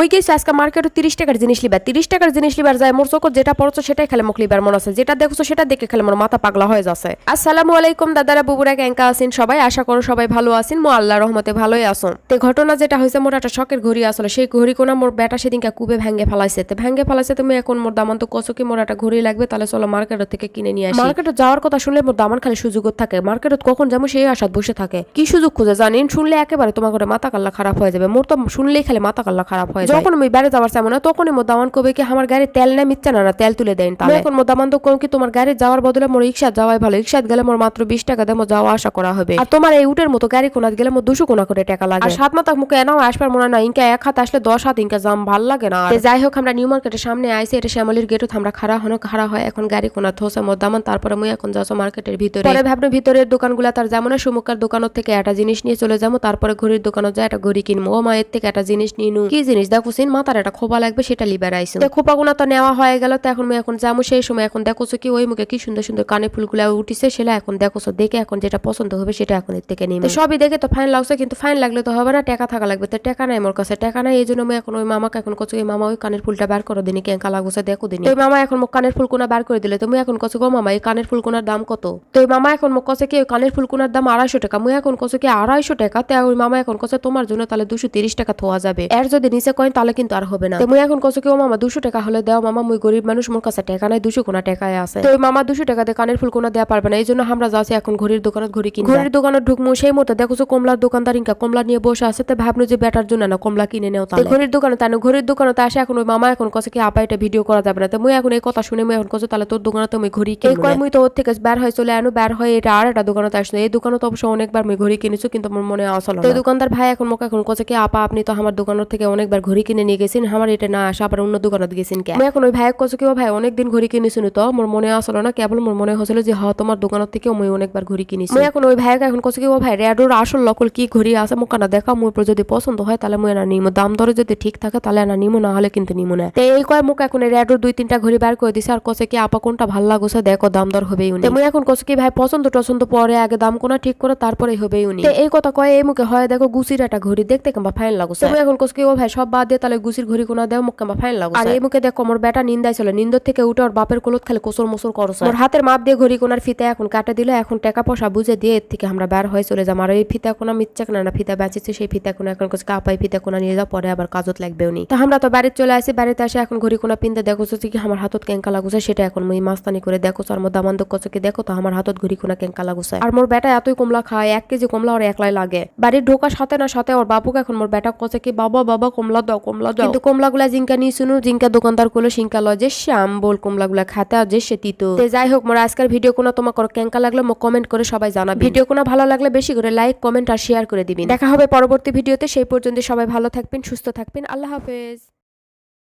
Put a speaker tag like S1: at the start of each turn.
S1: মুই গেছি আজকে মার্কেটে 30 টাকার জিনিস লিবার 30 টাকার জিনিস লিবার যায় মোর চোখ যেটা পড়ছো সেটাই খেলে মুখ লিবার মন আছে, যেটা দেখছো সেটা দেখে খেলে মোর মাথা পাগলা হয়ে যাচ্ছে। আসসালামু আলাইকুম দাদারা বুবুরা, কেঙ্কা আছেন সবাই? আশা করো সবাই ভালো আছেন, মো আল্লাহর রহমতে ভালোই আছো। তে ঘটনা যেটা হয়েছে, মোর একটা শখের ঘড়ি আসলে, সেই ঘড়ি কোনা মোর বেটা সেদিনকে কুবে ভেঙে ফেলাইছে। তুমি এখন মোর দামান তো কছো কি মোর একটা ঘড়ি লাগবে, তাহলে চলো মার্কেট থেকে কিনে নিয়ে আসি। মার্কেটে যাওয়ার কথা শুনলে মোর দামান খালি সুযোগ থাকে, মার্কেটে কখন যাবো সেই আশাত বসে থাকে। কি সুযোগ খুঁজে জানেন? শুনলে একেবারে তোমার ঘরে মাথা কাল্লা খারাপ হয়ে যাবে। মোর তো শুনলেই খালি মাথা কাল্লা খারাপ হয়ে যায়। যখন আমি বাইরে যাওয়ার চাই না তখনই মোর দামান কবে কি আমার গাড়ি তেল নেই মিচ্ছে না তেল তুলে দেন। তাহলে এখন মোর দামান তো কোন কি তোমার গাড়ি যাওয়ার বদলে মোর রিক্সা যাওয়াই ভালো, রিক্সাত গেলে মোর মাত্র 20 টাকা দিয়ে মোর যাওয়া আসা করা হবে। আর তোমার এই উটের মতো গাড়ি কোনাত গেলে মোর 200 কোনা করে টাকা লাগে। আর 7 মাথা মুখে এনাও আসবার মনে না, ইনকা এক হাত আসলে 10 হাত ইনকা জাম ভাল লাগে না। যাই হোক, আমরা নিউ মার্কেটের সামনে আইছি, এটা শ্যামলির গেটত আমরা খাড়া হয়। এখন গাড়ি কোনা থোসে মোর দামান, তারপরে মুই এখন যাচ্ছি মার্কেটের ভিতরে। পরে ভাবনা ভিতরের দোকানগুলা তার যেমন সুমুকার দোকানত থেকে একটা জিনিস নিয়ে চলে যাবো, তারপরে ঘড়ির দোকানত যায় একটা ঘড়ি কিনবো। ও মায়ের থেকে একটা জিনিস নিনু। কি জিনিস দেখো সিন, মাথার একটা খোপা লাগবে সেটা লিবার আইসো। খোপা গুনা তো নেওয়া হয়ে গেল, তো এখন এখন যাবো। সেই সময় এখন দেখোছো কি ওই মুখে কি সুন্দর সুন্দর কানে ফুলগুলা উঠিছে, সেটা এখন দেখোছো। দেখে এখন যেটা পছন্দ হবে সেটা এখন এর থেকে নিবে। সবই দেখে তো ফাইন লাগছে, কিন্তু ফাইন লাগলে তো হবে না, টাকা থাকা লাগবে। তো টাকা নাই মোর কাছে, টাকা নাই। এই জন্য আমি এখন ওই মামাকে এখন কচু, ওই মামা ওই কানের ফুলটা বার করে দিনি, কেঙ্কা লাগছে দেখো দিনি। ওই মামা এখন মোক কানের ফুলকোনা বার করে দিলে। তুমি এখন কচু গো মামা এই কানের ফুলকোনার দাম কত? তো ওই মামা এখন মোক কছে কি ওই কানের ফুলকোনার দাম 250 টাকা। মুই এখন কচু কি 250 টাকা? তো ওই মামা এখন কছে তোমার জন্য তাহলে 230 টাকা থোয়া যাবে, এর যদি নিচে কয়েন তাহলে কিন্তু আর হবে না। তো মুই এখন কচু কি ও মামা 200 টাকা হলে দাও মামা, মুই গরিব মানুষ, মোর কাছে টাকা নাই, 200 কোনা টাকায় আছে। তো ওই মামা 200 টাকা দিয়ে কানের ফুলকোনা দেওয়া পারবে না, এই জন্য আমরা যাচ্ছি এখন ঘড়ির দোকানত ঘড়ি কিনতে। ঘড়ির দোকানত ঢুকমু, সেই মতো দেখছো কমলার দোকানদার ইনকা কমলা নিয়ে বসে আছে। তো ভাবনু যে বেটার জন্য না কমলা কিনে নেও। তাহলে ঘড়ির দোকানে তাই ঘড়ির দোকানে আসে এখন ওই মামা এখন কছে কি আপা এটা ভিডিও করা যাবে না। তো মুই এখন এই কথা শুনে মুই এখন কছে তাহলে তোর দোকানে তো মুই ঘড়ি কিনবো। মুই তো ওর থেকে বের হয়ে চলে আনো, বের হয়ে এটা আর একটা দোকানে আসলো। এই দোকানে তো অবশ্য অনেকবার মুই ঘড়ি কিনেছি, কিন্তু আমার মনে আসল না। তো দোকানদার ভাই এখন মোক এখন কছে কি আপা আপনি তো আমার দোকানের থেকে অনেকবার ঘড়ি কিনে নিয়ে গেছেন, আমার এটা না আসা আবার অন্য দোকানত গেছেন কে? আমি এখন ওই ভাই কছে কি ও ভাই অনেকদিন ঘড়ি কিনেছিল, তো মোর মনে আসল না, কেবল মোর মনে হয়েছিল যে হ্যাঁ তোমার দোকানের থেকে মুই অনেকবার ঘড়ি কিনেছি। মুই এখন ওই ভাইকে এখন কছে কি ও ভাই রেডোর আসল নকল কি ঘড়ি আছে মোক না দেখা, মুই যদি পছন্দ হয় তাহলে মুই না নিমো, দাম দরে যদি ঠিক থাকে তাহলে না নিমো, না হলে কিন্তু নিমো না। তো এই কয় মুখ এখন রেডোর 2-3টা ঘড়ি বার করে দিছে, আর কছে কি আপা কোনটা ভালো লাগছে দেখো, দাম দর হবেই উনি। মুই এখন কছে কি ভাই পছন্দ টছন্দ পরে আগে দাম কোনা ঠিক করে তারপরে হবেই উনি। এই কথা কয় এই মুখে হয় দেখো গুছির একটা ঘড়ি দেখতে কেমবা ফাইন লাগছে। মুই এখন কছে কি ও ভাই সব বাদ দিয়ে তাহলে গুছির ঘড়ি কোনা দেও, মুখ কেমবা ফাইন লাগছে। আর এই মুখে দেখো মোর বেটা নিন্দাই চলে, নিন্দর থেকে উঠে ওর বাপের কোলত খালি কোসর মোসর করছে। ওর হাতের মাপ দিয়ে ঘড়ি কোনার ফিতা এখন কাটে দিলে, এখন টাকা পয়সা বুঝে দিয়ে এর থেকে আমরা বের হয়ে চলে যাম। আর এই ফিতা কোনা মিচ্ছাক না ফিতা বেঁচেছে, সেই ফিতা কোনা এখন কছে কাপাই ফিতা কোনা নিয়ে যাও, পরে আবার কাজত লাগবে উনি। তো আমরা তো বাড়িতে চলে আসি, বাড়িতে আসে এখন ঘড়ি কোনা পিনতে দেখো কি আমার হাতত কেঙ্কা লাগুছে, সেটা এখন মুই মাস্তানি করে দেখো। আর মোর দামান কছে কি দেখো তো আমার হাতত ঘড়ি কোনা কেঙ্কা লাগুছে। আর মোর বেটা এতই কমলা খায়, 1 কেজি কমলা ওর একলাই লাগে। বাড়ির ঢোকার সাথে না সাথে ওর বাবুকে এখন মোর বেটা কছে কি বাবা বাবা কমলা দাও কমলা দাও। কিন্তু কমলাগুলা জিঙ্কা নিয়ে শুনু, জিঙ্কা দোকানদার গুলো সিঙ্কা লয় যে শ্যাম বল কমলাগুলা খাতে, আর যে সে তিতো। যাই হোক, মোর আজকের ভিডিও কোনো তোমার কেঙ্কা লাগলো মোক কমেন্ট করে সবাই জানাবে। ভিডিও কোনো ভালো লাগলে বেশি করে লাইক কমেন্ট আর শেয়ার করে দিবেন। দেখা হবে পরবর্তী ভিডিওতে, সেই পর্যন্ত সবাই ভালো থাকবেন, সুস্থ থাকবেন, আল্লাহ হাফেজ।